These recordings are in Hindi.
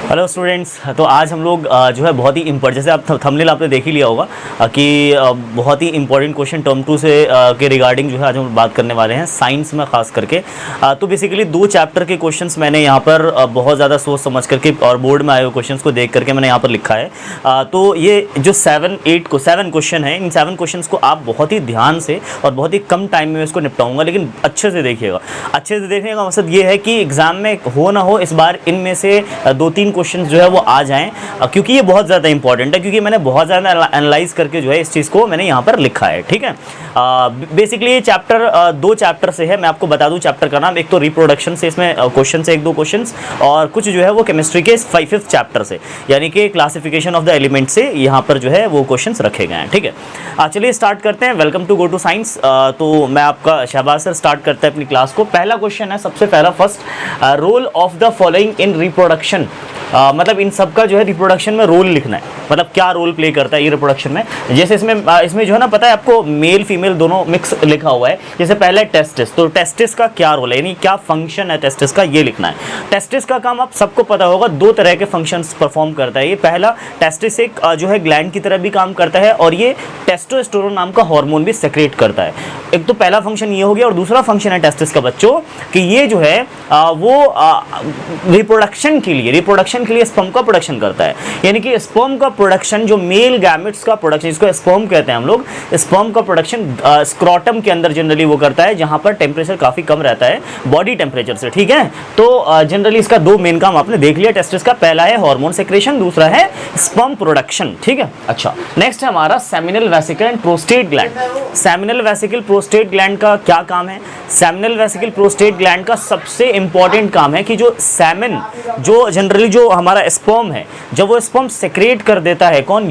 Hello students. तो आज हम लोग जो है बहुत ही जैसे आप थंबनेल आपने देख ही लिया होगा कि बहुत ही इंपॉर्टेंट क्वेश्चन टर्म 2 से के रिगार्डिंग जो है आज हम बात करने वाले हैं साइंस में खास करके। तो बेसिकली 2 चैप्टर के क्वेश्चंस मैंने यहाँ पर बहुत ज़्यादा सोच समझ करके और बोर्ड में आए हुए क्वेश्चंस को देख करके मैंने यहाँ पर लिखा है। तो ये जो 7 क्वेश्चन है, इन 7 क्वेश्चंस को आप बहुत ही ध्यान से और बहुत ही कम टाइम में इसको निपटाऊंगा, लेकिन अच्छे से देखिएगा। अच्छे से देखने का मकसद ये है कि एग्जाम में हो ना हो इस बार इनमें से 2-3 क्वेश्चन जो है वो आ जाएं, क्योंकि ये बहुत ज़्यादा इंपॉर्टेंट है, क्योंकि मैंने बहुत ज़्यादा एनालाइज करके जो है इस चीज़ को मैंने यहाँ पर लिखा है। ठीक है, बेसिकली ये चैप्टर 2 चैप्टर से है। मैं आपको बता दूं चैप्टर का नाम, एक तो रिप्रोडक्शन से इसमें क्वेश्चन से 1-2 क्वेश्चन, और कुछ जो है वो केमिस्ट्री के 5th चैप्टर से, यानी कि क्लासिफिकेशन ऑफ द एलिमेंट से यहाँ पर जो है वो क्वेश्चन रखे गए हैं। ठीक है, चलिए स्टार्ट करते हैं। Welcome to go to science. तो मैं आपका शहबाज सर स्टार्ट करते हैं अपनी क्लास को। पहला क्वेश्चन है सबसे पहला, first, role of the following in reproduction. मतलब इन सब का जो है रिप्रोडक्शन में रोल लिखना है, मतलब क्या रोल प्ले करता है ये रिप्रोडक्शन में। जैसे इसमें जो है ना, पता है आपको मेल फीमेल दोनों मिक्स लिखा हुआ है। जैसे पहला है टेस्टिस, तो टेस्टिस का क्या रोल है, यानी क्या फंक्शन है टेस्टिस का, ये लिखना है। टेस्टिस का काम आप सबको पता होगा, 2 तरह के फंक्शंस परफॉर्म करता है ये। पहला, टेस्टिस एक जो है ग्लैंड की तरह भी काम करता है, और ये टेस्टोस्टेरोन नाम का हार्मोन भी सेक्रेट करता है। एक तो पहला फंक्शन ये हो गया, और दूसरा फंक्शन है टेस्टिस का बच्चों कि ये जो है वो रिप्रोडक्शन के लिए स्पर्म का प्रोडक्शन करता है। यानी कि स्पर्म का प्रोडक्शन, जो मेल गैमेट्स का प्रोडक्शन, इसको स्पर्म कहते हैं हम लोग, स्पर्म का प्रोडक्शन स्क्रोटम के अंदर जनरली वो करता है, जहां पर टेम्परेचर काफी कम रहता है बॉडी टेम्परेचर से। ठीक है, तो जनरली इसका 2 मेन काम आपने देख लिया टेस्टिस का। पहला है हार्मोन सेक्रेशन, दूसरा है स्पर्म प्रोडक्शन। ठीक है, अच्छा, नेक्स्ट है हमारा seminal vesicle and prostate gland. Seminal vesicle prostate gland का क्या काम है? सेमिनल वेसिकल प्रोस्टेट ग्लैंड का सबसे इंपॉर्टेंट काम है कि जो सेमिन, जो जनरली जो हमारा स्पर्म है, जब वो स्पर्म सेक्रेट कर देता है, कौन?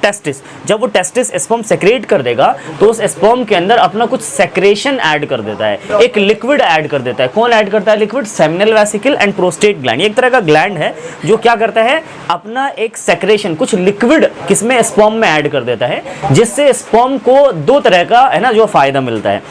टेस्टिस। जब वो टेस्टिस स्पर्म सेक्रेट कर देगा तो उस स्पर्म के अंदर अपना कुछ सेक्रेशन ऐड कर देता है, एक लिक्विड ऐड कर देता है। कौन ऐड करता है liquid? Seminal vesicle and prostate gland. एक तरह का ग्लैंड है जो क्या करता है, अपना एक सेक्रेशन, कुछ लिक्विड किसमें, स्पर्म में ऐड कर देता है, जिससे स्पर्म को 2 तरह का है ना जो फायदा मिलता है,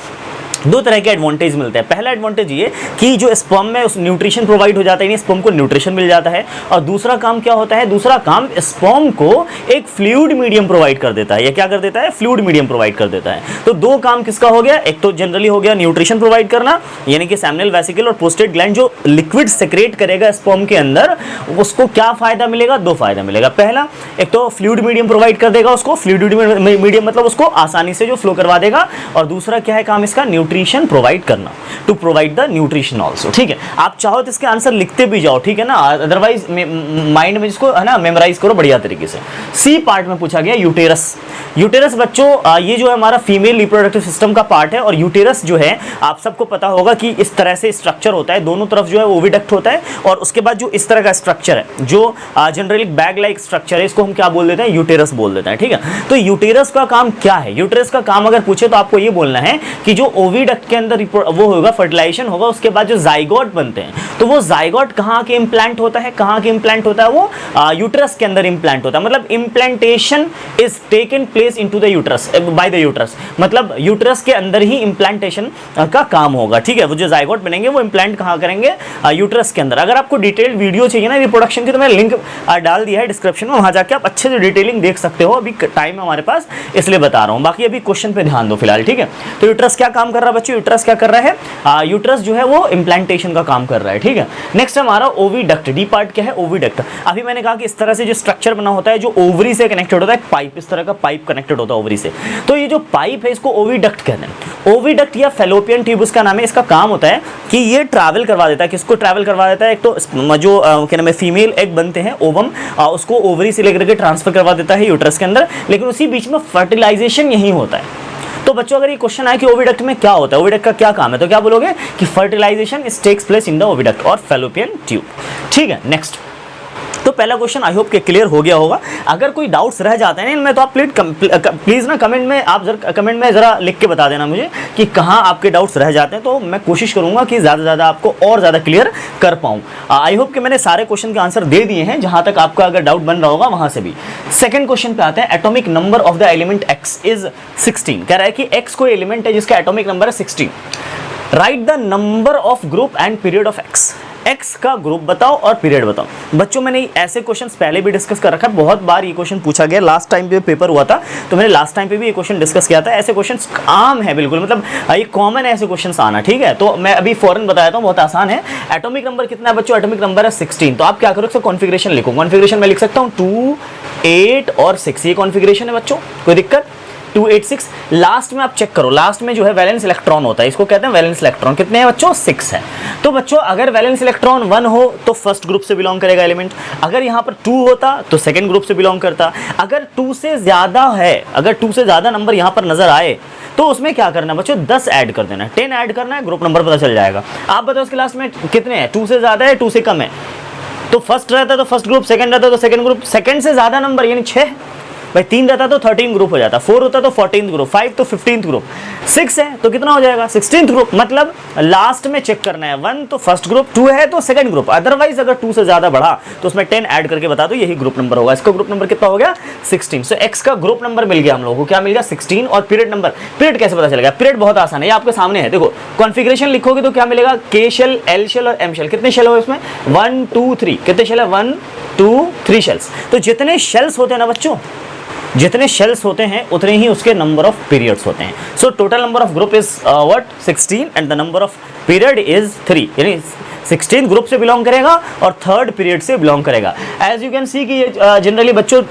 2 तरह के एडवांटेज मिलते हैं। पहला एडवांटेज ये कि जो स्पर्म में उस न्यूट्रिशन प्रोवाइड हो जाता है, यानी स्पर्म को न्यूट्रिशन मिल जाता है। और दूसरा काम क्या होता है? दूसरा काम स्पर्म को एक फ्लूइड मीडियम प्रोवाइड कर देता है। या क्या कर देता है? फ्लूइड मीडियम प्रोवाइड कर देता है। तो 2 काम किसका हो गया? एक तो जनरली हो गया न्यूट्रिशन प्रोवाइड करना, यानी कि सेमिनल वेसिकल और प्रोस्टेट ग्लैंड जो लिक्विड सेक्रेट करेगा स्पर्म के अंदर, उसको क्या फायदा मिलेगा? 2 फायदा मिलेगा। पहला, एक तो फ्लूइड मीडियम प्रोवाइड कर देगा उसको, फ्लूइड मीडियम मतलब उसको आसानी से जो फ्लो करवा देगा। और दूसरा क्या है काम इसका? न्यूट्रिशन प्रोवाइड करना, to provide the nutrition also. ठीक है, आप चाहो तो इसके आंसर लिखते भी जाओ, ठीक है ना, अदरवाइज माइंड में इसको है ना मेमोराइज करो बढ़िया तरीके से। सी पार्ट में पूछा गया यूटेरस। यूटेरस बच्चों ये जो है हमारा फीमेल रिप्रोडक्टिव सिस्टम का पार्ट है, और यूटेरस जो है आप सबको पता होगा कि इस तरह से स्ट्रक्चर होता है, दोनों तरफ जो है ओविडक्ट होता है, और उसके बाद जो इस तरह का स्ट्रक्चर है, जो जनरली बैग लाइक स्ट्रक्चर है, इसको हम क्या बोल देते हैं? यूटेरस बोल देते हैं। ठीक है, तो यूटेरस का काम क्या है? यूटेरस का काम अगर पूछे तो आपको ये बोलना है कि जो ओविडक्ट के अंदर वो होगा, फर्टिलाइजेशन होगा, उसके बाद जो जाइगोट बनते हैं, तो वो जाइगोट कहाँ के इम्प्लांट होता है? कहाँ के इम्प्लांट होता है? वो यूट्रस के अंदर इम्प्लांट होता है। मतलब implantation is taken place into the uterus by the uterus, मतलब यूट्रस के अंदर ही इम्प्लांटेशन का काम होगा। ठीक है, वो जो जाइगोट बनेंगे वो इम्प्लांट कहाँ करेंगे? यूट्रस के अंदर। अगर आपको डिटेल्ड वीडियो चाहिए ना रिप्रोडक्शन की, तो मैं लिंक डाल दिया है डिस्क्रिप्शन में, वहां जाके आप अच्छे से डिटेलिंग देख सकते हो। अभी टाइम है हमारे पास, इसलिए बता रहा हूँ। बाकी अभी क्वेश्चन पे ध्यान दो फिलहाल। ठीक है, तो यूट्रस क्या काम कर रहा है बच्चों? यूट्रस क्या कर रहा है? यूट्रस जो है वो इम्प्लांटेशन का काम कर रहा है। ठीक है, नेक्स्ट हमारा ओविडक्ट। डी पार्ट क्या है? ओविडक्ट। अभी मैंने कहा कि इस तरह से जो स्ट्रक्चर बना होता है, जो ओवरी से कनेक्टेड होता है, पाइप, इस तरह का पाइप कनेक्टेड होता है ओवरी से, तो ये जो पाइप है इसको ओविडक्ट कहते हैं। ओविडक्ट या फेलोपियन ट्यूब उसका नाम है। इसका काम होता है कि ये ट्रैवल करवा देता है, किसको ट्रैवल करवा देता है? एक तो जो क्या नाम है, फीमेल एग बनते हैं, ओवम, उसको ओवरी से लेकर के ट्रांसफर करवा देता है यूट्रस के अंदर, लेकिन उसी बीच में फर्टिलाइजेशन यही होता है। तो बच्चों अगर ये क्वेश्चन आए कि ओविडक्ट में क्या होता है, ओविडक्ट का क्या काम है, तो क्या बोलोगे कि fertilisation is takes place in the oviduct और फेलोपियन ट्यूब। ठीक है, नेक्स्ट। तो पहला क्वेश्चन आई होप के क्लियर हो गया होगा। अगर कोई डाउट्स रह जाते हैं इनमें तो आप प्लीज ना कमेंट में जरा लिख के बता देना मुझे कि कहाँ आपके डाउट्स रह जाते हैं, तो मैं कोशिश करूंगा कि ज़्यादा से ज़्यादा आपको और ज़्यादा क्लियर कर पाऊँ। आई होप कि मैंने सारे क्वेश्चन के आंसर दे दिए हैं, जहाँ तक आपका अगर डाउट बन रहा होगा वहाँ से भी। सेकंड क्वेश्चन पे आते हैं। Atomic number of the element x is 16। कह रहा है कि एक्स कोई एलिमेंट है जिसका एटॉमिक नंबर है 16। Right the number of group and period of x. X का ग्रुप बताओ और पीरियड बताओ। बच्चों मैंने ऐसे क्वेश्चंस पहले भी डिस्कस कर रखा है, बहुत बार ये क्वेश्चन पूछा गया, लास्ट टाइम पे पेपर हुआ था तो मैंने लास्ट टाइम पे भी ये क्वेश्चन डिस्कस किया था। ऐसे क्वेश्चंस आम है बिल्कुल, मतलब ये कॉमन है ऐसे क्वेश्चंस आना, ठीक है। तो मैं अभी फौरन बता देता हूँ, बहुत आसान है। एटॉमिक नंबर कितना है बच्चों? एटॉमिक नंबर है 16। तो आप क्या करो, कॉन्फिगरेशन लिखो। कॉन्फिगरेशन में लिख सकता हूँ 2, 8 और 6, ये कॉन्फिगरेशन है बच्चों, कोई दिक्कत? 2, 8, 6। लास्ट में आप चेक करो, लास्ट में जो है वैलेंस इलेक्ट्रॉन होता है, इसको कहते हैं वैलेंस इलेक्ट्रॉन। कितने हैं बच्चों? 6 है। तो बच्चों अगर वैलेंस इलेक्ट्रॉन 1 हो तो फर्स्ट ग्रुप से बिलोंग करेगा एलिमेंट, अगर यहाँ पर 2 होता तो सेकंड ग्रुप से बिलोंग करता, अगर 2 से ज्यादा है, अगर 2 से ज्यादा नंबर यहाँ पर नजर आए तो उसमें क्या करना है बच्चों? 10 ऐड कर देना है, 10 ऐड करना है, ग्रुप नंबर पता चल जाएगा। आप बताओ उसके लास्ट में कितने हैं? 2 से ज्यादा है, 2 से कम है तो फर्स्ट रहता है तो फर्स्ट ग्रुप, सेकंड रहता है तो सेकंड ग्रुप, सेकंड से ज्यादा नंबर यानी 6 भाई, 3 रहता तो 13 ग्रुप हो जाता, 4 होता तो 14th ग्रुप, 5 तो 15th ग्रुप, 6 है तो कितना हो जाएगा? 16th group. मतलब लास्ट में चेक करना है, 1 तो फर्स्ट ग्रुप, 2 है तो सेकंड ग्रुप, अदरवाइज अगर 2 से ज्यादा बढ़ा तो उसमें 10 ऐड करके बता दो, यही ग्रुप नंबर होगा। इसका ग्रुप नंबर कितना हो गया? 16। सो एक्स का ग्रुप नंबर मिल गया हम लोगों को, क्या मिल गया? 16। और पीरियड नंबर, पीरियड कैसे पता चलेगा? पीरियड बहुत आसान है, ये आपके सामने है, देखो कॉन्फिगरेशन लिखोगे तो क्या मिलेगा? के शेल, एल शेल और एम शेल। कितने शेल हो इसमें? 1, 2, 3। कितने शेल है? 1, 2, 3 शेल्स। तो जितने शेल्स होते हैं ना बच्चों, जितने शेल्स होते हैं उतने ही उसके नंबर ऑफ पीरियड्स होते हैं। So total number of group is what? 16 and the number of period is 3, यानी 16 ग्रुप से बिलोंग करेगा और थर्ड पीरियड से बिलोंग करेगा। एज यू कैन सी कि जनरली बच्चों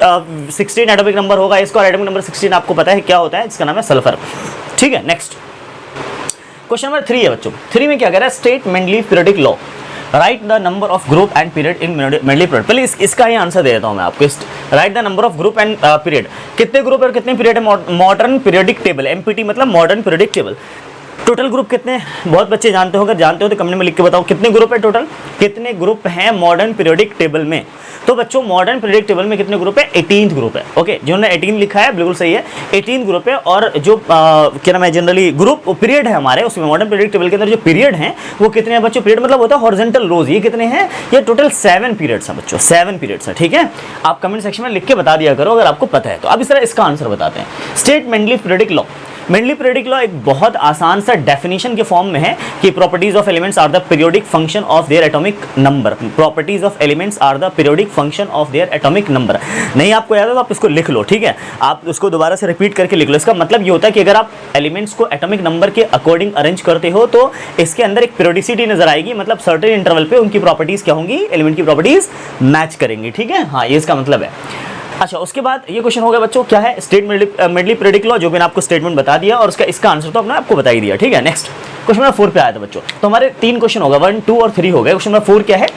16 एटॉमिक नंबर होगा इसका, और एटॉमिक नंबर 16 आपको पता है क्या होता है, इसका नाम है सल्फर। ठीक है, नेक्स्ट क्वेश्चन नंबर 3 है बच्चों। 3 में क्या कह रहा है? State Mendeleev periodic law, right the number of group and period in Mendeleev period. पहले इसका ही आंसर दे देता हूं मैं आपको। Right the number of group and period, कितने ग्रुप और कितने पीरियड है? मॉडर्न पीरियोडिक टेबल, एमपीटी मतलब modern periodic table. Total group कितने हैं? बहुत बच्चे जानते हो, अगर जानते हो तो कमेंट में लिख के बताओ कितने ग्रुप है टोटल, कितने ग्रुप हैं मॉडर्न पीरियोडिक टेबल में। तो बच्चों मॉडर्न पीरियोडिक टेबल में कितने ग्रुप है? 18th ग्रुप है। ओके, जिन्होंने 18 लिखा है बिल्कुल सही है, 18th ग्रुप है। और जो क्या नाम है, जनरली ग्रुप पीरियड है हमारे, उसमें मॉडर्न पीरियोडिक टेबल के अंदर जो पीरियड हैं वो कितने हैं बच्चों? पीरियड मतलब होता है हॉरिजॉन्टल रोज, ये कितने हैं? ये टोटल 7 पीरियड्स हैं बच्चों, 7 पीरियड्स हैं। ठीक है, आप कमेंट सेक्शन में लिख के बता दिया करो अगर आपको पता है तो। अब इस तरह इसका आंसर बताते हैं। State Mendeleev periodic law. Mendeleev periodic law एक बहुत आसान सा डेफिनेशन के फॉर्म में है कि properties of elements are the periodic function of their atomic number. Properties of elements are the periodic function of their atomic number. नहीं आपको याद है तो आप इसको लिख लो, ठीक है, आप उसको दोबारा से रिपीट करके लिख लो। इसका मतलब ये होता है कि अगर आप एलिमेंट्स को एटॉमिक नंबर के अकॉर्डिंग अरेंज करते हो तो इसके अंदर एक पीरियोडिसिटी नजर आएगी, मतलब सर्टेन इंटरवल पे उनकी प्रॉपर्टीज क्या होंगी? एलिमेंट की प्रॉपर्टीज मैच करेंगी। ठीक है, हाँ ये इसका मतलब है। अच्छा, उसके बाद ये क्वेश्चन हो गया बच्चों, क्या है? स्टेट मेंडलीव पीरियोडिक लॉ, जो मैंने आपको स्टेटमेंट बता दिया और इसका आंसर तो आपने आपको बता ही दिया। ठीक है, नेक्स्ट क्वेश्चन नंबर 4 पे आया था बच्चों। तो हमारे 3 क्वेश्चन होगा, 1, 2 और 3 हो गए। क्वेश्चन नंबर 4 क्या है?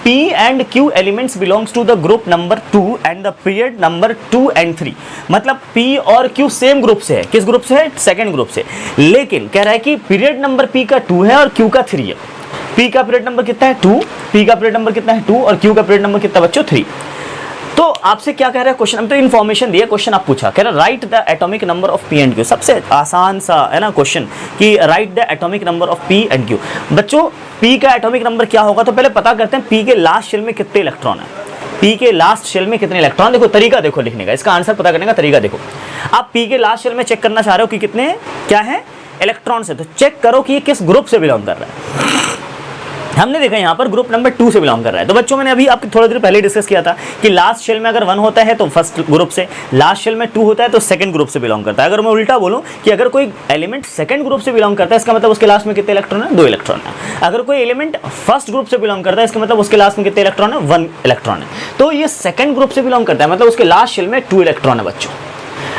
P and Q elements belongs to the group number 2 and the period number 2 and 3। मतलब P और Q सेम ग्रुप से है। किस ग्रुप से है? सेकंड ग्रुप से। लेकिन कह रहा है कि पीरियड नंबर P का 2 है और Q का 3 है। P का पीरियड नंबर कितना है? 2। P का पीरियड नंबर कितना है? 2 और Q का पीरियड नंबर कितना बच्चों? 3। तो आपसे क्या कह रहा है क्वेश्चन? हम तो इन्फॉर्मेशन दिया, क्वेश्चन आप पूछा, कह रहा है right the atomic number of P and Q. सबसे आसान सा है ना क्वेश्चन कि right the atomic number of P and Q. बच्चों पी का एटॉमिक नंबर क्या होगा? तो पहले पता करते हैं पी के लास्ट शेल में कितने इलेक्ट्रॉन है। पी के लास्ट शेल में कितने इलेक्ट्रॉन, देखो तरीका देखो लिखने का, इसका आंसर पता करने का तरीका देखो। आप पी के लास्ट शेल में चेक करना चाह रहे हो कि कितने क्या है इलेक्ट्रॉन से, तो चेक करो कि ये किस ग्रुप से बिलोंग कर रहा है। हमने देखा यहाँ पर ग्रुप नंबर 2 से बिलोंग कर रहा है। तो बच्चों मैंने अभी आपकी थोड़ी देर पहले डिस्कस किया था कि लास्ट शेल में अगर 1 होता है तो फर्स्ट ग्रुप से, लास्ट शेल में 2 होता है तो सेकंड ग्रुप से बिलोंग करता है। अगर मैं उल्टा बोलूँ कि अगर कोई एलिमेंट सेकंड ग्रुप से बिलोंग करता है, इसका मतलब उसके लास्ट में कितने इलेक्ट्रॉन है? 2 इलेक्ट्रॉन है। अगर कोई एलिमेंट फर्स्ट ग्रुप से बिलोंग करता है, इसका मतलब उसके लास्ट में कितने इलेक्ट्रॉन है? 1 इलेक्ट्रॉन है। तो ये सेकंड ग्रुप से बिलोंग करता है, मतलब उसके लास्ट शेल में 2 इलेक्ट्रॉन है बच्चों।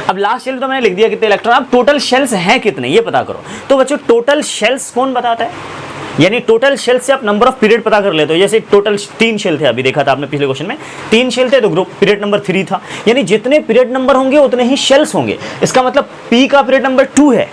अब लास्ट शेल तो मैंने लिख दिया कितने इलेक्ट्रॉन, अब टोटल शेल्स हैं कितने ये पता करो। तो बच्चों टोटल शेल्स कौन बताता है? यानी टोटल शेल से आप नंबर ऑफ पीरियड पता कर लेते हो। जैसे टोटल 3 शेल थे, अभी देखा था आपने पिछले क्वेश्चन में 3 शेल थे तो ग्रुप पीरियड नंबर 3 था। यानी जितने पीरियड नंबर होंगे उतने ही शेल्स होंगे। इसका मतलब P का पीरियड नंबर 2 है,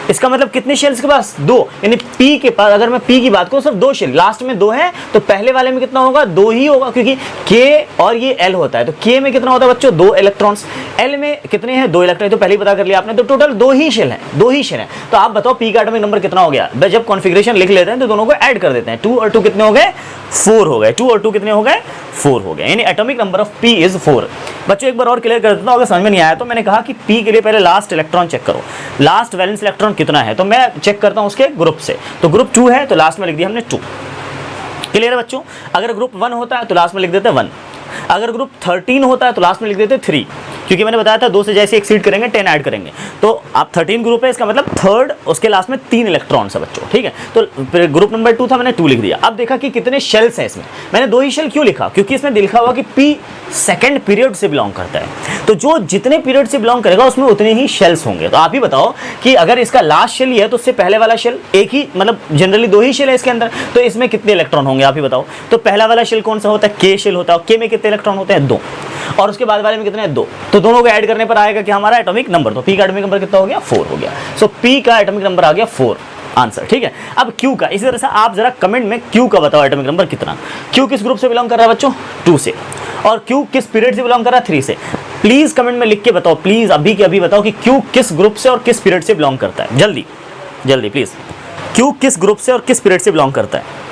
इसका मतलब कितने शेल्स के पास? 2। यानी P के पास, अगर मैं P की बात करूं सिर्फ 2 शेल, लास्ट में 2 है तो पहले वाले में कितना होगा? 2 ही होगा, क्योंकि K और ये L होता है। तो K में कितना होता है बच्चों? 2 इलेक्ट्रॉन्स। L में कितने हैं? 2 इलेक्ट्रॉन। तो पहले ही पता कर लिया आपने, तो टोटल 2 ही शेल हैं, 2 ही शेल हैं। तो आप बताओ P का एटॉमिक नंबर कितना हो गया? जब कॉन्फिगरेशन लिख लेते हैं तो दोनों को ऐड कर देते हैं। 2 और 2 कितने हो गए? 4 हो गए। 2 और 2 कितने हो गए? 4 हो गए। यानी atomic number of P is 4। बच्चों एक बार और क्लियर कर देता हूं, अगर समझ में नहीं आया तो मैंने कहा कि P के लिए पहले लास्ट इलेक्ट्रॉन चेक करो, लास्ट वैलेंस इलेक्ट्रॉन कितना है। तो मैं चेक करता हूं उसके ग्रुप से, तो ग्रुप 2 है तो लास्ट में लिख दिया हमने 2। क्लियर है बच्चों? अगर ग्रुप 1 होता है तो लास्ट में लिख देते 1, अगर ग्रुप 13 होता है तो लास्ट में लिख देते 3, क्योंकि मैंने बताया था 2 से जैसे एक्सीड करेंगे 10 ऐड करेंगे, तो आप 13 ग्रुप है, इसका मतलब थर्ड उसके लास्ट में 3 इलेक्ट्रॉन्स है बच्चों, ठीक है। तो ग्रुप नंबर 2 था, मैंने 2 लिख दिया। अब देखा कि कितने शेल्स हैं इसमें, मैंने 2 ही शेल क्यों लिखा, क्योंकि इसमें लिखा हुआ कि पी सेकंड पीरियड से बिलोंग करता है, तो जो जितने पीरियड से बिलोंग करेगा उसमें उतने ही शेल्स होंगे। तो आप ही बताओ कि अगर इसका लास्ट शेल ही है तो उससे पहले वाला शेल एक ही, मतलब जनरली 2 ही शेल है इसके अंदर, तो इसमें कितने इलेक्ट्रॉन होंगे आप ही बताओ। तो पहला वाला शेल कौन सा होता है, के शेल होता है, के में कितने इलेक्ट्रॉन होते हैं 2, और उसके बाद वाले में कितने हैं 2, तो दोनों को ऐड करने पर आएगा कि हमारा एटॉमिक नंबर, तो पी का एटॉमिक नंबर कितना हो गया 4 हो गया। सो पी का एटॉमिक नंबर आ गया 4 आंसर, ठीक है। अब क्यू का इसी तरह से आप जरा कमेंट में क्यू का बताओ एटॉमिक नंबर कितना। क्यू किस ग्रुप से बिलोंग कर रहा है बच्चों 2 से, और क्यू किस पीरियड से बिलोंग कर रहा है 3 से। प्लीज कमेंट में लिख के बताओ, प्लीज अभी के अभी बताओ कि क्यू किस ग्रुप से और किस पीरियड से बिलोंग करता है, जल्दी जल्दी प्लीज। क्यू किस ग्रुप से और किस पीरियड से बिलोंग करता है,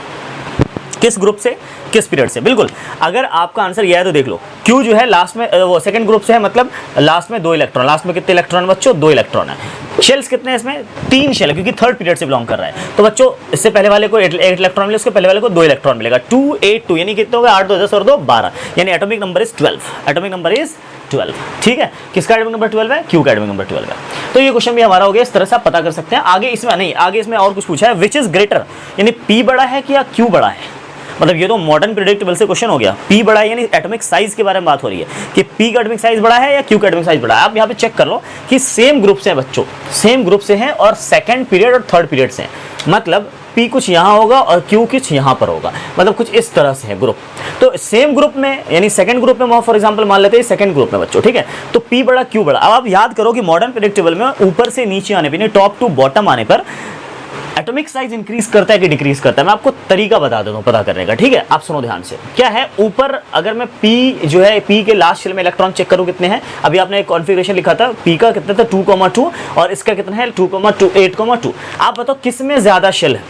किस ग्रुप से किस पीरियड से। बिल्कुल, अगर आपका आंसर यह है तो देख लो, क्यू जो है लास्ट में वो सेकंड ग्रुप से है, मतलब लास्ट में 2 इलेक्ट्रॉन, लास्ट में कितने इलेक्ट्रॉन बच्चों 2 इलेक्ट्रॉन है। शेल्स कितने हैं इसमें 3 शेल है, क्योंकि थर्ड पीरियड से बिलोंग कर रहा है। तो बच्चों इससे पहले वाले को 8 इलेक्ट्रॉन मिले, उसके पहले वाले को 2 इलेक्ट्रॉन मिलेगा, 2 8 2 यानी कितने हो गए 8 2 10 और 2 12, यानी atomic number is 12, atomic number is 12, ठीक है। किसका एटॉमिक नंबर 12 है, क्यू का एटॉमिक नंबर 12 है। तो ये क्वेश्चन भी हमारा हो गया, इस तरह से आप पता कर सकते हैं। आगे इसमें नहीं, आगे इसमें और कुछ पूछा है, विच इज ग्रेटर, यानी पी बड़ा है कि या क्यू बड़ा है, मतलब ये तो मॉडर्न प्रेडिक्टेबल से क्वेश्चन हो गया। पी बड़ा है यानी एटॉमिक साइज के बारे में बात हो रही है कि पी का एटॉमिक साइज बड़ा है या क्यू का एटॉमिक साइज बड़ा है। आप यहाँ पे चेक कर लो कि सेम ग्रुप से हैं बच्चों, सेम ग्रुप से हैं और सेकंड पीरियड और थर्ड पीरियड से हैं, मतलब पी कुछ यहाँ होगा और क्यू कुछ यहाँ पर होगा, मतलब कुछ इस तरह से है ग्रुप। तो सेम ग्रुप में यानी सेकंड ग्रुप में फॉर एग्जांपल मान लेते हैं सेकंड ग्रुप में बच्चों, ठीक है। तो पी बड़ा क्यू बड़ा। अब आप याद करो कि मॉडर्न प्रेडिक्टेबल में ऊपर से नीचे आने पर, टॉप टू बॉटम आने पर एटॉमिक साइज इंक्रीज करता है कि डिक्रीज करता है। मैं आपको तरीका बता देता हूँ पता करने का, ठीक है। आप सुनो ध्यान से, क्या है ऊपर अगर मैं पी जो है पी के लास्ट शेल में इलेक्ट्रॉन चेक करूँ कितने हैं, अभी आपने एक कॉन्फ़िगरेशन लिखा था पी का कितना था 2,2 और इसका कितना है 2,2 8,2। आप बताओ किस में ज्यादा शेल है,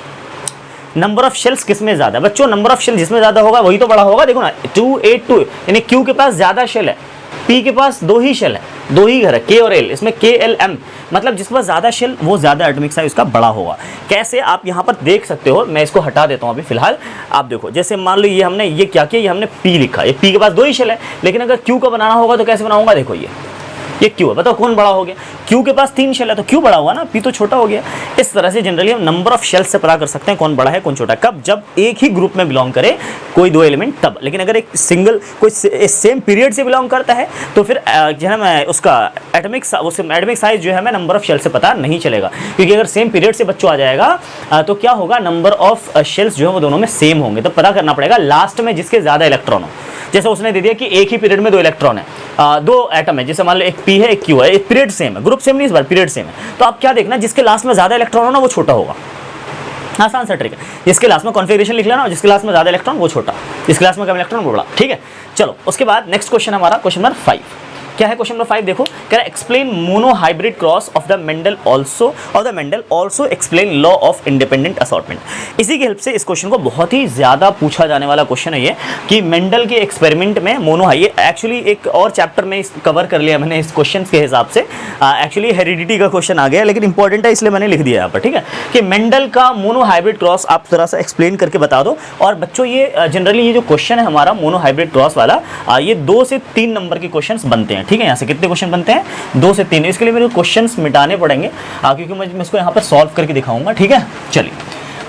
नंबर ऑफ शेल्स किस में ज्यादा है बच्चों, नंबर ऑफ शेल जिसमें ज्यादा होगा वही तो बड़ा होगा। देखो ना 2 8 2 यानी क्यू के पास ज्यादा शेल है, पी के पास 2 ही शेल है, 2 ही घर है के और एल, इसमें के एल एम, मतलब जिसके पास ज्यादा शेल वो ज्यादा एटॉमिक साइज उसका बड़ा होगा। कैसे आप यहाँ पर देख सकते हो, मैं इसको हटा देता हूँ अभी फिलहाल। आप देखो जैसे मान लो ये हमने ये क्या किया, ये हमने पी लिखा, ये पी के पास 2 ही शेल है, लेकिन अगर क्यू का बनाना होगा तो कैसे बनाऊंगा, देखो ये क्यू है, बताओ कौन बड़ा हो गया, क्यू के पास 3 शेल है तो क्यू बड़ा हुआ ना, पी तो छोटा हो गया। इस तरह से जनरली हम नंबर ऑफ शेल्स से पता कर सकते हैं कौन बड़ा है कौन छोटा, कब, जब एक ही ग्रुप में बिलोंग करे कोई 2 एलिमेंट तब। लेकिन अगर एक सिंगल कोई सेम पीरियड से बिलोंग करता है तो फिर जो है मैं उसका एटॉमिक साइज जो है मैं नंबर ऑफ शेल से पता नहीं चलेगा, क्योंकि अगर सेम पीरियड से बच्चों आ जाएगा तो क्या होगा, नंबर ऑफ शेल्स जो है वो दोनों में सेम होंगे। तो पता करना पड़ेगा लास्ट में जिसके ज्यादा इलेक्ट्रॉन हो, जैसे उसने दे दिया कि एक ही पीरियड में 2 इलेक्ट्रॉन है, 2 एटम है, जैसे मान लो एक पी है एक क्यू है, एक पीरियड सेम है, ग्रुप सेम नहीं इस बार पीरियड सेम है, तो आप क्या देखना जिसके लास्ट में ज्यादा इलेक्ट्रॉन हो ना वो छोटा होगा। आसान सा ट्रिक है, जिसके लास्ट में कॉन्फ़िगरेशन लिख लेना, जिसके लास्ट में ज्यादा इलेक्ट्रॉन वो छोटा, जिसके लास्ट में कम इलेक्ट्रॉन वो बड़ा, ठीक है। चलो उसके बाद नेक्स्ट क्वेश्चन हमारा क्वेश्चन नंबर 5 क्या है, क्वेश्चन नंबर 5 देखो, कह रहा है explain mono hybrid cross of the Mendel also explain law of independent assortment. इसी की हेल्प से इस क्वेश्चन को बहुत ही ज्यादा पूछा जाने वाला क्वेश्चन है ये, कि मेंडल के एक्सपेरिमेंट में मोनो हाई, एक्चुअली एक और चैप्टर में कवर कर लिया मैंने इस क्वेश्चन के हिसाब से, एक्चुअली हेरिडिटी का क्वेश्चन आ गया लेकिन इंपॉर्टेंट है इसलिए मैंने लिख दिया यहाँ पर, ठीक है, कि मेंडल का मोनो हाइब्रिड क्रॉस आप थोड़ा सा एक्सप्लेन करके बता दो। और बच्चों ये जनरली ये जो क्वेश्चन है हमारा मोनो हाइब्रिड क्रॉस वाला, ये 2 से 3 नंबर के क्वेश्चन बनते हैं, ठीक है। यहाँ से कितने क्वेश्चन बनते हैं 2 से 3, इसके लिए मेरे क्वेश्चंस मिटाने पड़ेंगे क्योंकि मैं इसको यहाँ पर सॉल्व करके दिखाऊंगा, ठीक है। चलिए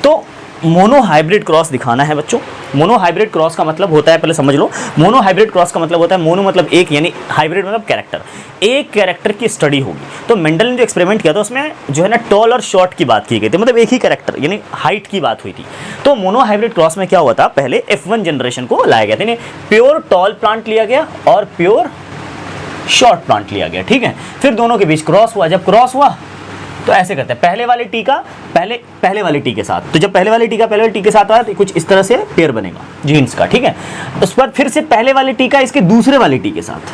तो मोनो हाइब्रिड क्रॉस दिखाना है बच्चों। मोनो हाइब्रिड क्रॉस का मतलब होता है, पहले समझ लो, मोनो हाइब्रिड क्रॉस का मतलब होता है, मोनो मतलब एक, यानी हाइब्रिड मतलब कैरेक्टर, एक कैरेक्टर की स्टडी होगी। तो मेंडल ने जो एक्सपेरिमेंट किया था उसमें जो है ना टॉल और शॉर्ट की बात की गई थी, मतलब एक ही कैरेक्टर यानी हाइट की बात हुई थी। तो मोनो हाइब्रिड क्रॉस में क्या हुआ था, पहले F1 जनरेशन को लाया गया था, यानी प्योर टॉल प्लांट लिया गया और प्योर शॉर्ट प्लांट लिया गया, ठीक है। फिर दोनों के बीच क्रॉस हुआ, जब क्रॉस हुआ तो ऐसे करते हैं, पहले वाले टी का पहले वाले टी के साथ, तो जब पहले वाले टी का पहले वाले टी के साथ आया तो कुछ इस तरह से पेयर बनेगा जीन्स का, ठीक है। उस पर फिर से पहले वाले टी का इसके दूसरे वाले टी के साथ,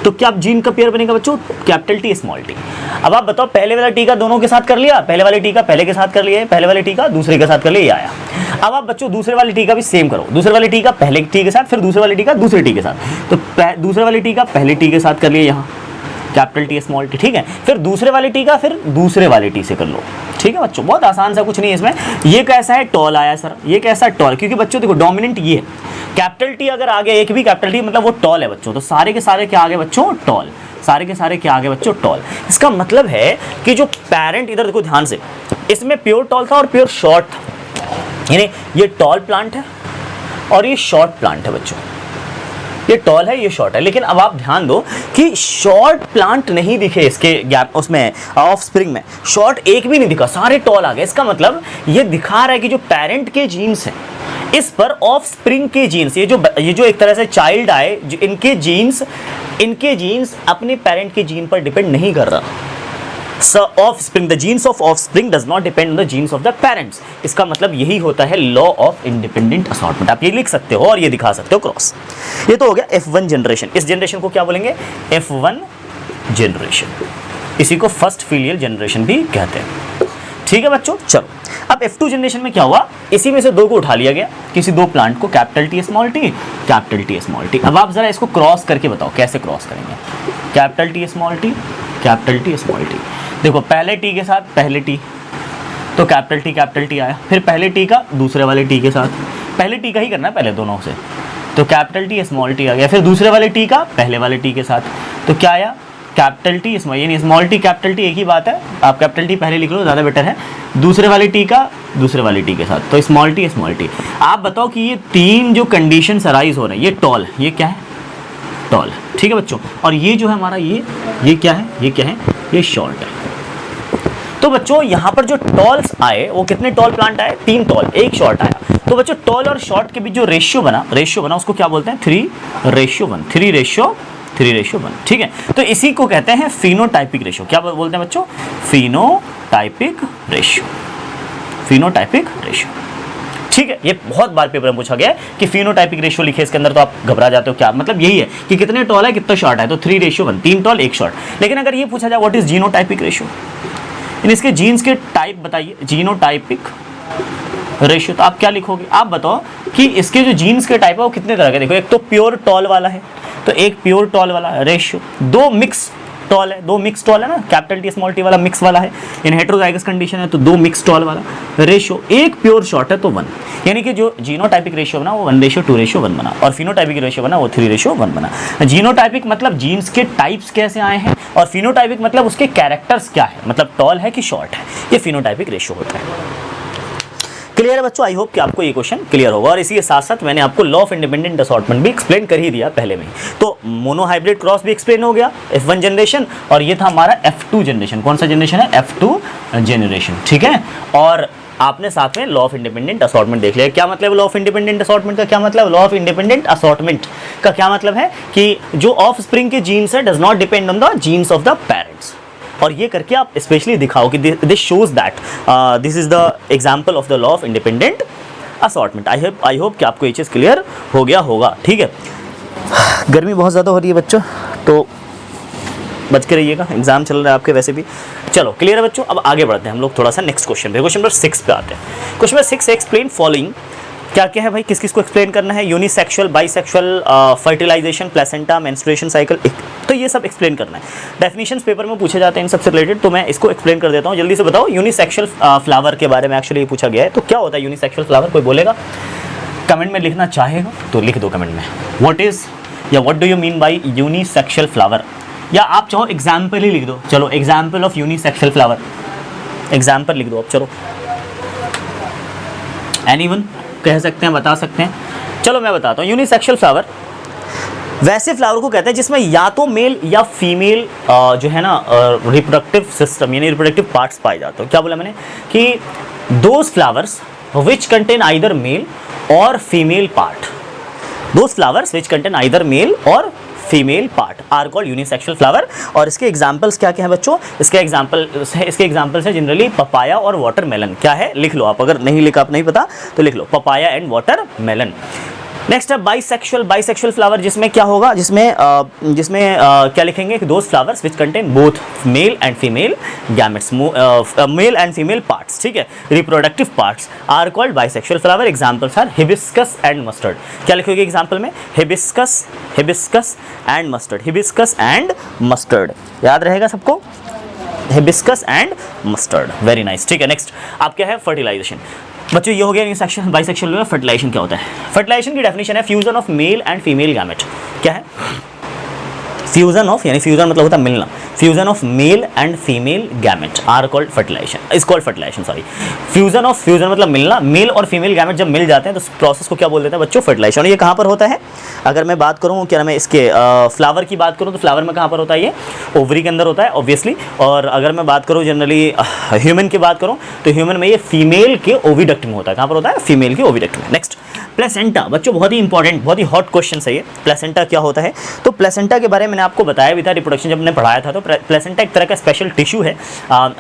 तो क्या जीन का पेयर बनेगा बच्चों, कैपिटल टी स्मॉल टी। अब आप बताओ पहले वाला टी का दोनों के साथ कर लिया, पहले वाले टी का पहले के साथ कर लिया, पहले वाले टी का दूसरे के साथ कर लिया, आया। अब आप बच्चों दूसरे वाले टी का भी सेम करो, दूसरे वाले टी का पहले टी के साथ, फिर दूसरे वाले टी का दूसरे टी के साथ, तो दूसरे वाले टी का पहले टी के साथ कर लिया यहाँ, कैपिटल टी स्मॉल टी, ठीक है। फिर दूसरे वाले टी का फिर दूसरे वाले टी से कर लो, ठीक है बच्चों, बहुत आसान सा, कुछ नहीं है इसमें। ये कैसा है, टॉल आया सर, ये कैसा है, टॉल, क्योंकि बच्चों देखो डोमिनेंट ये है, कैपिटल टी अगर आ गया एक भी कैपिटल टी मतलब वो टॉल है बच्चों, तो सारे के सारे क्या आ गए बच्चों, टॉल, सारे के सारे क्या आ गए बच्चों, टॉल। इसका मतलब है कि जो पेरेंट, इधर देखो ध्यान से, इसमें प्योर टॉल था और प्योर शॉर्ट था, यानी ये टॉल प्लांट है और ये शॉर्ट प्लांट है बच्चों, ये टॉल है ये शॉर्ट है। लेकिन अब आप ध्यान दो कि शॉर्ट प्लांट नहीं दिखे इसके गैप, उसमें ऑफ स्प्रिंग में शॉर्ट एक भी नहीं दिखा, सारे टॉल आ गए। इसका मतलब ये दिखा रहा है कि जो पेरेंट के जीन्स हैं इस पर ऑफ स्प्रिंग के जीन्स, ये जो एक तरह से चाइल्ड आए, जो इनके जीन्स अपने पेरेंट के जीन पर डिपेंड नहीं कर रहा। offspring, the genes of offspring does not depend on the genes of the parents। इसका मतलब यही होता है लॉ ऑफ इंडिपेंडेंट असॉर्टमेंट। आप ये लिख सकते हो और ये दिखा सकते हो क्रॉस। ये तो हो गया F1 जनरेशन। इस जनरेशन को क्या बोलेंगे, F1 जनरेशन, इसी को फर्स्ट फिलियल जनरेशन भी कहते हैं, ठीक है बच्चों। चलो अब F2 जनरेशन में क्या हुआ, इसी में से दो को उठा लिया गया, किसी दो प्लांट को, capital T small T, capital T small T. अब आप जरा इसको क्रॉस करके बताओ कैसे क्रॉस करेंगे, capital T small T, capital T small T. देखो पहले टी के साथ पहले टी, तो कैपिटल टी आया, फिर पहले टी का दूसरे वाले टी के साथ, पहले टी का ही करना है पहले दोनों से, तो कैपिटल टी स्मॉल टी आ गया, फिर दूसरे वाले टी का पहले वाले टी के साथ, तो क्या आया, कैपिटल टी स्मॉल, यानी स्मॉल टी कैपिटल टी एक ही बात है, आप कैपिटल टी पहले लिख लो ज़्यादा बेटर है, दूसरे वाले टी का दूसरे वाले टी के साथ, तो स्मॉल टी स्मॉल टी। आप बताओ कि ये तीन जो कंडीशन अराइज हो रहे हैं, ये टॉल, ये क्या है, टॉल, ठीक है बच्चों, और ये जो है हमारा ये क्या है, ये क्या है, ये शॉर्ट है। तो बच्चों यहाँ पर जो टॉल्स आए वो कितने टॉल प्लांट आए, 3 टॉल, 1 शॉर्ट आया। तो बच्चों टॉल और शॉर्ट के बीच जो रेशियो बना उसको क्या बोलते हैं, 3:1, 3:1, ठीक है। तो इसी को कहते हैं फिनोटाइपिक रेशियो। क्या बोलते हैं बच्चों, फिनोटाइपिक रेशियो, फिनोटाइपिक रेशियो, ठीक है। ये बहुत बार पेपर में पूछा गया है कि फिनोटाइपिक रेशियो लिखे इसके अंदर, तो आप घबरा जाते हो, क्या मतलब यही है कि कितने टॉल है कितना शॉर्ट है, तो 3:1, 3 टॉल 1 शॉर्ट। लेकिन अगर ये पूछा जाए व्हाट इज जीनोटाइपिक रेशियो, इसके जीन्स के टाइप बताइए, जीनोटाइपिक रेशियो, तो आप क्या लिखोगे, आप बताओ कि इसके जो जीन्स के टाइप है वो कितने तरह के। देखो एक तो प्योर टॉल वाला है, तो एक प्योर टॉल वाला रेशियो, 2 मिक्स टॉल है, 2 मिक्स टॉल है ना, कैपिटल टी स्मॉल टी वाला मिक्स वाला है, इन हेटेरोजाइगस कंडीशन है तो 2 मिक्स टॉल वाला रेशियो, एक प्योर शॉर्ट है तो 1, यानी कि जो जीनोटाइपिक रेशियो बना वो 1:2:1 बना, और फिनोटाइपिक रेशियो बना वो 3:1 बना। जीनोटाइपिक मतलब जीन्स के टाइप्स कैसे आए हैं, और फिनोटाइपिक मतलब उसके कैरेक्टर्स क्या है, मतलब टॉल है कि शॉर्ट है, ये फिनोटाइपिक रेशियो होता है। क्लियर है बच्चों, आई होप कि आपको ये क्वेश्चन क्लियर होगा। और इसी के साथ साथ मैंने आपको लॉ ऑफ इंडिपेंडेंट असॉर्टमेंट भी एक्सप्लेन कर ही दिया पहले में ही। तो मोनो हाइब्रिड क्रॉस भी एक्सप्लेन हो गया, F1 जनरेशन, और ये था हमारा F2 जनरेशन। कौन सा जनरेशन है, F2 जनरेशन, ठीक है। और आपने साथ में लॉ ऑफ इंडिपेंडेंट असॉर्टमेंट देख लिया। क्या मतलब लॉ ऑफ इंडिपेंडेंट असॉर्टमेंट का, क्या मतलब लॉ ऑफ इंडिपेंडेंट असॉर्टमेंट का क्या मतलब है कि जो ऑफ स्प्रिंग के जीन्स है does not depend on the jeans of the parents. और ये करके आप स्पेशली दिखाओ कि this shows that this is the example of the law of independent assortment. I hope कि आपको ये चीज़ क्लियर हो गया होगा, ठीक है। गर्मी बहुत ज़्यादा हो रही है बच्चों, तो बच के रहिएगा, एग्जाम चल रहा है आपके वैसे भी। चलो क्लियर है बच्चों, अब आगे बढ़ते हैं हम लोग थोड़ा सा नेक्स्ट क्वेश्चन पे, क्वेश्चन नंबर 6 पे आते हैं। Question number 6, explain following. क्या क्या है भाई, किस किस को एक्सप्लेन करना है, unisexual, bisexual, fertilisation, placenta, menstruation cycle, तो ये सब एक्सप्लेन करना है। डेफिनेशंस पेपर में पूछे जाते हैं इन सबसे रिलेटेड, तो मैं इसको एक्सप्लेन कर देता हूँ। जल्दी से बताओ, यूनिसेक्सुअल फ्लावर के बारे में एक्चुअली पूछा गया है, तो क्या होता है यूनिसेक्सुअल फ्लावर, कोई बोलेगा, कमेंट में लिखना चाहेगा तो लिख दो कमेंट में, व्हाट इज या what do you mean by unisexual flower, या आप चाहो एग्जाम्पल ही लिख दो। चलो example of unisexual flower, example लिख दो आप, चलो एनीवन कह सकते हैं, बता सकते हैं। चलो मैं बताता हूँ, यूनिसेक्सुअल फ्लावर वैसे फ्लावर को कहते हैं जिसमें या तो मेल या फीमेल जो है ना रिप्रोडक्टिव सिस्टम यानी रिप्रोडक्टिव पार्ट्स पाए जाते हैं। क्या बोला मैंने कि those flowers which contain either male or female part, those flowers which contain either male or female part are called unisexual flower. और इसके एग्जांपल्स क्या क्या है बच्चों, इसके एग्जांपल्स है जनरली पपाया और वाटरमेलन। क्या है लिख लो आप, अगर नहीं लिखा, आप नहीं पता तो लिख लो, पपाया एंड वाटरमेलन। नेक्स्ट है बाइसेक्सुअल। बाइसेक्सुअल फ्लावर जिसमें क्या होगा, जिसमें क्या लिखेंगे कि those flowers which contain both male and female gametes, male and female parts, ठीक है, reproductive parts are called bisexual flower. Examples are hibiscus and mustard. क्या लिखोगे एग्जांपल में, hibiscus, hibiscus and mustard, hibiscus and mustard, याद रहेगा सबको, hibiscus and mustard, very nice, ठीक है। नेक्स्ट आप क्या है, फर्टिलाइजेशन। बच्चों ये हो गया सेक्शन बाइसेक्सुअल में फर्टिलाइजेशन क्या होता है। फर्टिलाइजेशन की डेफिनेशन है fusion of male and female gamete. क्या है, फ्यूजन ऑफ, यानी फ्यूजन मतलब होता है मिलना, fusion of male and female gamete are called fertilisation, is called fertilisation, sorry. Fusion of, fusion मतलब मिलना, मेल और फीमेल गैमेट जब मिल जाते हैं तो उस प्रोसेस को क्या बोल देते हैं बच्चों, फर्टिलाइजेशन। और ये कहाँ पर होता है, अगर मैं बात करूँ क्या नाम है इसके, फ्लावर की बात करूँ तो फ्लावर में कहाँ पर होता है, ये ओवरी के अंदर होता है ऑब्वियसली। और अगर मैं बात करूँ जनरली ह्यूमन की बात करूँ तो ह्यूमन में ये फीमेल के ओविडक्ट में होता है। कहाँ पर होता है, फीमेल के ओविडक्ट में। Next placenta. बच्चों बहुत ही इंपॉर्टेंट, बहुत ही हॉट क्वेश्चन है ये, प्लेसेंटा क्या होता है। तो प्लेसेंटा के बारे में मैंने आपको बताया भी था रिप्रोडक्शन जब मैंने पढ़ाया था। तो प्लेसेंटा एक तरह का स्पेशल टिश्यू है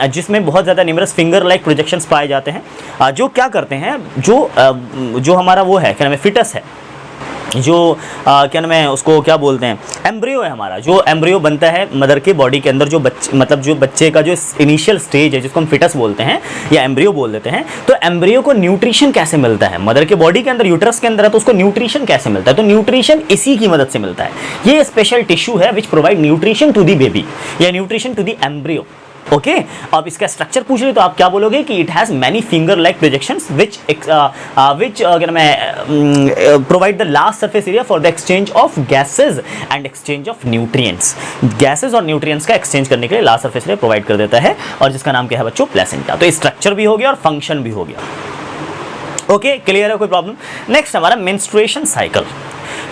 जिसमें बहुत ज़्यादा न्यूमरस फिंगर लाइक प्रोजेक्शंस पाए जाते हैं, जो क्या करते हैं, जो हमारा वो है क्या नाम है, फिटस है, जो क्या नाम है उसको क्या बोलते हैं, एम्ब्रियो है हमारा, जो एम्ब्रियो बनता है मदर के बॉडी के अंदर, जो बच्चे मतलब जो बच्चे का जो इनिशियल स्टेज है जिसको हम फिटस बोलते हैं या एम्ब्रियो बोल देते हैं। तो एम्ब्रियो को न्यूट्रिशन कैसे मिलता है, मदर के बॉडी के अंदर, यूट्रस के अंदर है तो उसको न्यूट्रिशन कैसे मिलता है, तो न्यूट्रिशन इसी की मदद से मिलता है। ये स्पेशल टिश्यू है which provide nutrition to the baby या nutrition to the embryo. Okay अब इसका स्ट्रक्चर पूछ रहे तो आप क्या बोलोगे कि it has many finger like projections which क्या नाम है provide the large surface area for the exchange of gases and exchange of nutrients. Gases और न्यूट्रिएंट्स का एक्सचेंज करने के लिए लार्ज सरफेस एरिया प्रोवाइड कर देता है, और जिसका नाम क्या है बच्चों, प्लेसेंटा। तो स्ट्रक्चर भी हो गया और फंक्शन भी हो गया। ओके क्लियर है, कोई प्रॉब्लम। नेक्स्ट हमारा मेंस्ट्रुएशन साइकिल।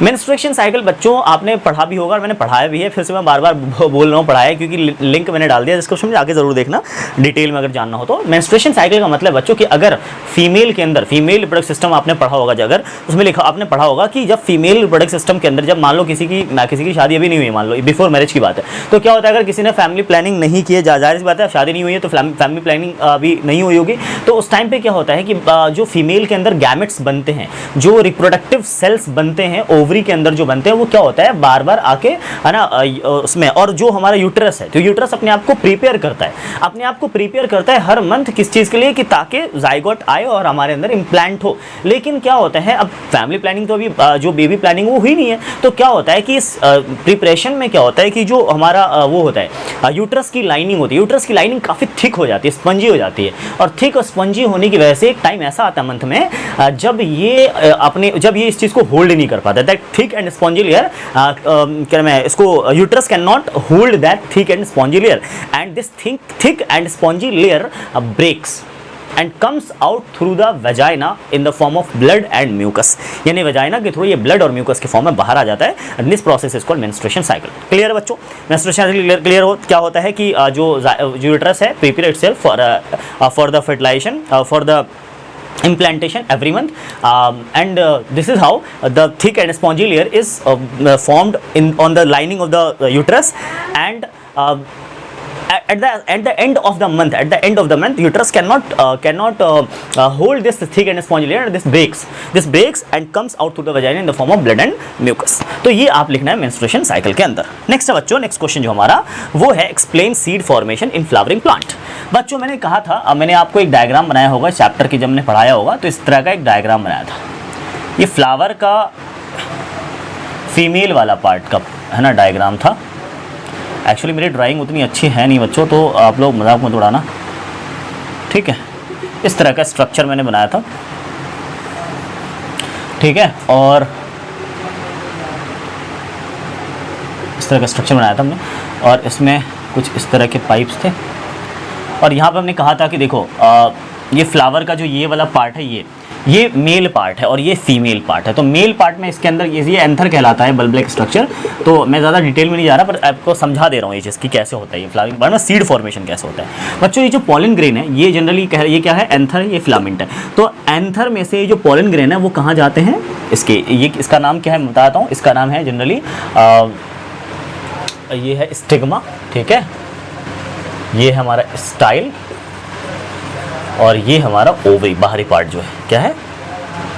मेंस्ट्रुएशन साइकिल बच्चों आपने पढ़ा भी होगा और मैंने पढ़ाया भी है, फिर से मैं बार बार बोल रहा हूँ पढ़ाया है, क्योंकि लिंक मैंने डाल दिया डिस्क्रिप्शन में, आगे जरूर देखना डिटेल में अगर जानना हो तो। मेंस्ट्रुएशन साइकिल का मतलब बच्चों कि अगर फीमेल के अंदर, फीमेल रिप्रोडक्टिव सिस्टम आपने पढ़ा होगा, अगर उसमें लिखा आपने पढ़ा होगा कि जब फीमेल रिप्रोडक्टिव सिस्टम के अंदर, जब मान लो किसी की शादी अभी नहीं हुई, मान लो बिफोर मैरिज की बात है, तो क्या होता है अगर किसी ने फैमिली प्लानिंग नहीं की है, जाहिर सी बात है शादी नहीं हुई है तो फैमिली प्लानिंग अभी नहीं हुई होगी, तो उस टाइम पे क्या होता है कि जो फीमेल के अंदर गैमेट्स बनते हैं, जो रिप्रोडक्टिव सेल्स बनते हैं ओवरी के अंदर जो बनते हैं, वो क्या होता है बार बार आके है ना उसमें, और जो हमारा यूट्रस है, तो यूट्रस अपने आप को प्रिपेयर करता है, अपने आप को प्रिपेयर करता है हर मंथ किस चीज़ के लिए, कि ताकि जाइगोट आए और हमारे अंदर इम्प्लांट हो। लेकिन क्या होता है, अब फैमिली प्लानिंग तो अभी जो बेबी प्लानिंग वो हुई नहीं है, तो क्या होता है कि इस प्रिपरेशन में क्या होता है कि जो हमारा वो होता है यूट्रस की लाइनिंग होती है, यूट्रस की लाइनिंग काफ़ी थिक हो जाती है, स्पंजी हो जाती है, और थिक और स्पंजी होने की वजह से एक टाइम ऐसा आता है मंथ में जब ये इस चीज़ को होल्ड नहीं कर पाता, that thick and spongy layer, क्या मैं इसको, uterus can not hold that thick and spongy layer, and this thick and spongy layer breaks and comes out through the vagina in the form of blood and mucus, यानी वजाइना के थ्रू ये ब्लड और म्यूकस के फॉर्म में बाहर आ जाता है, and this process is called menstruation cycle। Clear है बच्चों, menstruation cycle क्लियर हो, क्या होता है कि जो यूट्रस है prepare itself for the fertilization, for the implantation every month, and this is how the thick and spongy layer is formed on the lining of the uterus, and at the end of the month uterus cannot hold this thick and spongy layer, and this breaks and comes out through the vagina in the form of blood and mucus। तो ये आप लिखना है menstruation cycle के अंदर। नेक्स्ट है बच्चों, नेक्स्ट क्वेश्चन जो हमारा वो है explain seed formation in flowering plant। बच्चों मैंने कहा था, मैंने आपको एक डायग्राम बनाया होगा चैप्टर की, जब मैंने पढ़ाया होगा तो इस तरह का एक डायग्राम बनाया था। ये फ्लावर का फीमेल वाला पार्ट का है ना डायग्राम था। एक्चुअली मेरी ड्राइंग उतनी अच्छी है नहीं बच्चों, तो आप लोग मजाक मत उड़ाना, ठीक है। इस तरह का स्ट्रक्चर मैंने बनाया था, ठीक है, और इस तरह का स्ट्रक्चर बनाया था हमने, और इसमें कुछ इस तरह के पाइप्स थे, और यहाँ पर हमने कहा था कि देखो ये फ्लावर का जो ये वाला पार्ट है, ये मेल पार्ट है और ये फीमेल पार्ट है। तो मेल पार्ट में इसके अंदर ये एंथर कहलाता है, बल्ब लाइक स्ट्रक्चर। तो मैं ज़्यादा डिटेल में नहीं जा रहा, पर आपको समझा दे रहा हूँ ये चीज़ की कैसे होता है, ये फ्लावरिंग पार्ट में सीड फॉर्मेशन कैसे होता है। बच्चों ये जो पॉलन ग्रेन है, ये जनरली ये क्या है, एंथर है, ये फिलामेंट है। तो एंथर में से जो पॉलन ग्रेन है वो कहाँ जाते हैं, इसका नाम क्या है मैं बताता हूँ। इसका नाम है जनरली ये है स्टिग्मा, ठीक है, ये है हमारा स्टाइल, और ये हमारा ओवरी, बाहरी पार्ट जो है क्या है,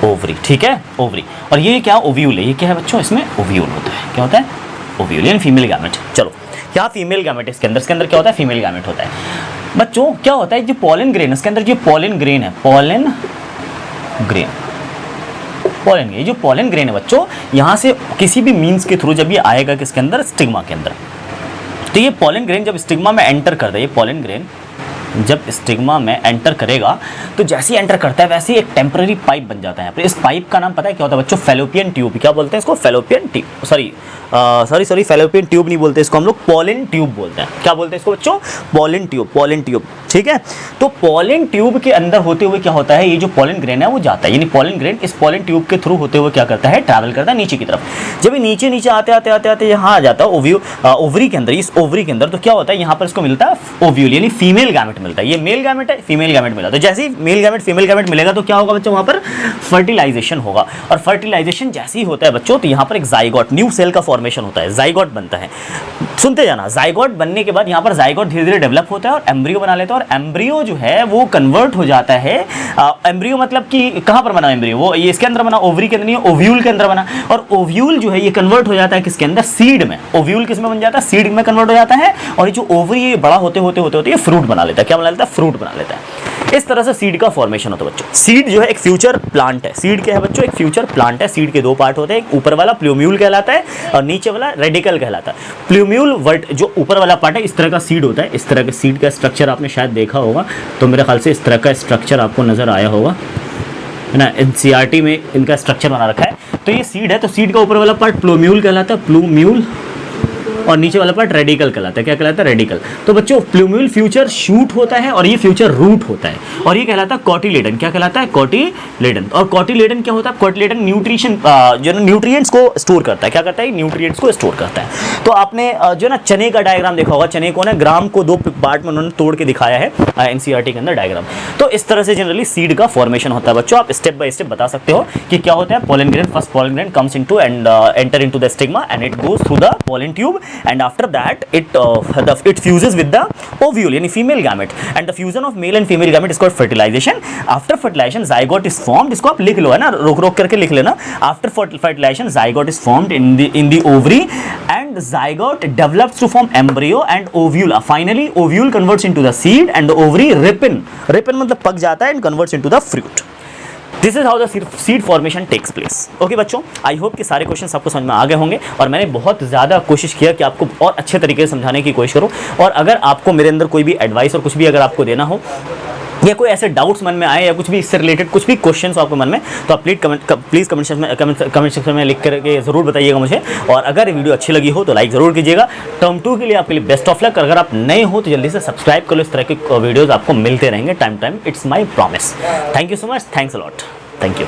ओवरी, ठीक है, ओवरी। और ये क्या ओव्यूल है, ये क्या है बच्चों, इसमें ओव्यूल होता है। क्या होता है, ओव्यूल यानी फीमेल गैमेट। चलो क्या फीमेल गैमेट, इसके अंदर क्या होता है, फीमेल गैमेट होता है। बच्चों क्या होता है, जो पॉलन ग्रेन, इसके अंदर जो पॉलन ग्रेन है, पॉलन ग्रेन, पॉलन ग्रेन, जो पॉलन ग्रेन है बच्चों, यहाँ से किसी भी मीन्स के थ्रू जब ये आएगा किसके अंदर, स्टिग्मा के अंदर, तो ये पॉलन ग्रेन जब स्टिग्मा में एंटर कर दे, ये पॉलन ग्रेन जब स्टिग्मा में एंटर करेगा तो जैसे ही एंटर करता है वैसे ही एक टेम्पररी पाइप बन जाता है। इस पाइप का नाम पता है क्या होता है बच्चों, फैलोपियन ट्यूब। क्या बोलते हैं इसको, fallopian tube, sorry fallopian tube नहीं बोलते इसको हम लोग, पॉलन ट्यूब बोलते हैं। क्या बोलते हैं इसको बच्चों, पॉलन ट्यूब, पॉलन ट्यूब, ठीक है। तो पॉलन ट्यूब के अंदर होते हुए क्या होता है, ये जो पॉलन ग्रेन है वो जाता है, यानी पॉलन ग्रेन इस पॉलन ट्यूब के थ्रू होते हुए क्या करता है, ट्रैवल करता है नीचे की तरफ। जब ये नीचे नीचे आते यहाँ आ जाता है ओवरी के अंदर, इस ओवरी के अंदर, तो क्या होता है यहाँ पर इसको मिलता है ओव्यूल यानी फीमेल गैमेट मिलता है। ये मेल गैमेट है, फीमेल गैमेट मिला, तो जैसे ही मेल गैमेट फीमेल गैमेट मिलेगा तो क्या होगा बच्चों, वहां पर फर्टिलाइजेशन होगा। और फर्टिलाइजेशन जैसे ही होता है बच्चों तो यहाँ पर एक जाइगोट, न्यू सेल का फॉर्मेशन होता है, जाइगोट बनता है। सुनते जाना, जाइगोट बनने के बाद यहाँ पर जाइगोट धीरे धीरे डेवलप होता है और एम्ब्रियो बना लेता है, और एम्ब्रियो जो है वो कन्वर्ट हो जाता है। एम्ब्रियो मतलब कि कहाँ पर बना एम्ब्रियो, वो ये इसके अंदर बना, ओवरी के अंदर नहीं, ओव्यूल के अंदर बना। और ओव्यूल जो है ये कन्वर्ट हो जाता है किसके अंदर, सीड में। ओव्यूल किस में बन जाता है, सीड में कन्वर्ट हो जाता है। और ये जो ओवरी ये बड़ा होते होते ये फ्रूट बना लेता है। क्या बना लेता है, फ्रूट बना लेता है। इस तरह से सीड का फॉर्मेशन होता है बच्चों। सीड जो है एक फ्यूचर प्लांट है। सीड क्या है बच्चों, एक फ्यूचर प्लांट है। सीड के दो पार्ट होते हैं, एक ऊपर वाला प्लूम्यूल कहलाता है और नीचे वाला रेडिकल कहलाता है। प्लूम्यूल वर्ट जो ऊपर वाला पार्ट है, इस तरह का सीड होता है। इस तरह के सीड का स्ट्रक्चर आपने शायद देखा होगा, तो मेरे ख्याल से इस तरह का स्ट्रक्चर आपको नजर आया होगा, है ना। एनसीईआरटी में इनका स्ट्रक्चर बना रखा है। तो ये सीड है, तो सीड का ऊपर वाला पार्ट प्लूम्यूल कहलाता है, प्लूम्यूल, और नीचे वाला पार्ट रेडिकल कहलाता है। क्या कहलाता है, रेडिकल। तो बच्चों प्लूम्यूल फ्यूचर शूट होता है और ये फ्यूचर रूट होता है, और ये कहलाता है कॉटिलेडन। क्या कहलाता है, कॉटिलेडन। और कॉटिलेडन क्या होता है, कॉटिलेडन न्यूट्रिशन जो है न्यूट्रिएंट्स को स्टोर करता है। क्या करता है, न्यूट्रिएंट्स को स्टोर करता है। तो आपने जो ना चने का डायग्राम देखा होगा, चने को ना ग्राम को दो पार्ट में उन्होंने तोड़ के दिखाया है एनसीईआरटी के अंदर डायग्राम। तो इस तरह से जनरली सीड का फॉर्मेशन होता है बच्चों। आप स्टेप बाय स्टेप बता सकते हो कि क्या होता है। Pollen grain, first pollen grain comes into and enter into the stigma and it goes through the pollen tube, and after that it fuses with the ovule यानी female gamete, and the fusion of male and female gamete is called fertilization. After fertilization zygote is formed. इसको आप लिख लो, है ना, रोक करके लिख लेना। After fertilization zygote is formed in the ovary and zygote develops to form embryo and ovule. Finally ovule converts into the seed and the ovary ripen मतलब पक जाता है and converts into the fruit. This is how the seed formation takes place. Okay बच्चों, आई होप कि सारे क्वेश्चन आपको समझ में आ गए होंगे, और मैंने बहुत ज़्यादा कोशिश किया कि आपको और अच्छे तरीके से समझाने की कोशिश करूं। और अगर आपको मेरे अंदर कोई भी एडवाइस और कुछ भी अगर आपको देना हो, या कोई ऐसे डाउट्स मन में आए, या कुछ भी इससे रिलेटेड कुछ भी क्वेश्चन हो आपके मन में, तो आप प्लीज़ कमेंट सेक्शन में लिख करके ज़रूर बताइएगा मुझे। और अगर वीडियो अच्छी लगी हो तो लाइक ज़रूर कीजिएगा। टर्म 2 के लिए आपके लिए बेस्ट ऑफ लक। अगर आप नए हो तो जल्दी से सब्सक्राइब कर लो, इस तरह के वीडियोज़ आपको मिलते रहेंगे time. It's my promise. Thank you so much, thanks a lot, thank you.